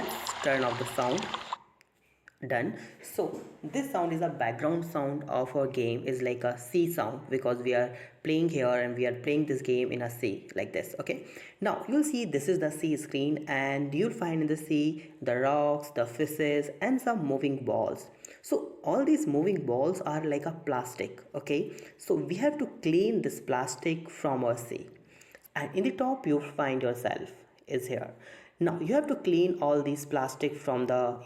let's turn off the sound. Done. So this sound is a background sound of our game, is like a C sound, because we are playing here and we are playing this game in a C like this. Okay, now you'll see this is the C screen, and you'll find in the C the rocks, the fishes, and some moving balls. So all these moving balls are like a plastic. Okay, so we have to clean this plastic from our sea, and in the top you find yourself is here. Now you have to clean all these plastic from the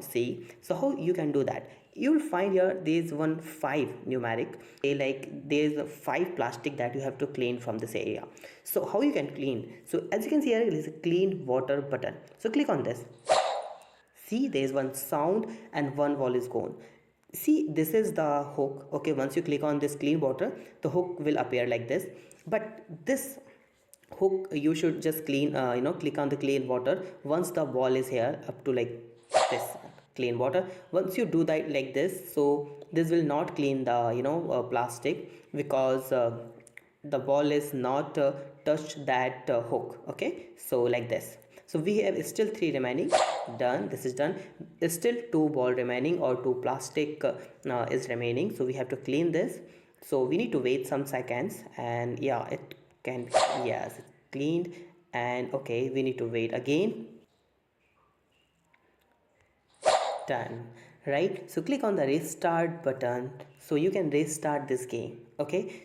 sea. So how you can do that? You'll find here there's one 5 numeric, like there's a 5 plastic that you have to clean from this area. So how you can clean? So as you can see here, there is a clean water button, so click on this. See, there is one sound and one wall is gone. See, this is the hook. Okay, once you click on this clean water, the hook will appear like this. But this hook you should just clean, click on the clean water once the wall is here up to like this clean water. Once you do that like this, so this will not clean the plastic, because the wall is not touched that hook. Okay, so like this. So we have still 3 remaining. Done, this is done. It's still 2 ball remaining, or 2 plastic is remaining, so we have to clean this. So we need to wait some seconds, and yeah, it can, yes, it's cleaned. And okay, we need to wait again. Done. Right, so click on the restart button so you can restart this game. Okay,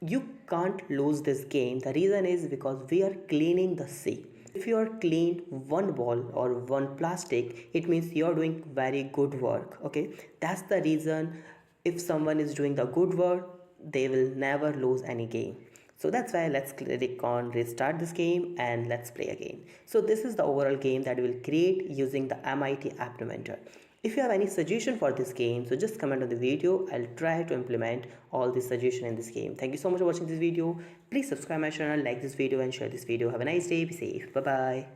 you can't lose this game. The reason is because we are cleaning the sea. If you are clean one ball or one plastic, it means you are doing very good work. Okay, that's the reason. If someone is doing the good work, they will never lose any game. So that's why let's click on restart this game and let's play again. So this is the overall game that we will create using the MIT App Inventor. If you have any suggestion for this game, so just comment on the video. I'll try to implement all the suggestion in this game. Thank you so much for watching this video. Please subscribe my channel, like this video and share this video. Have a nice day. Be safe. Bye bye.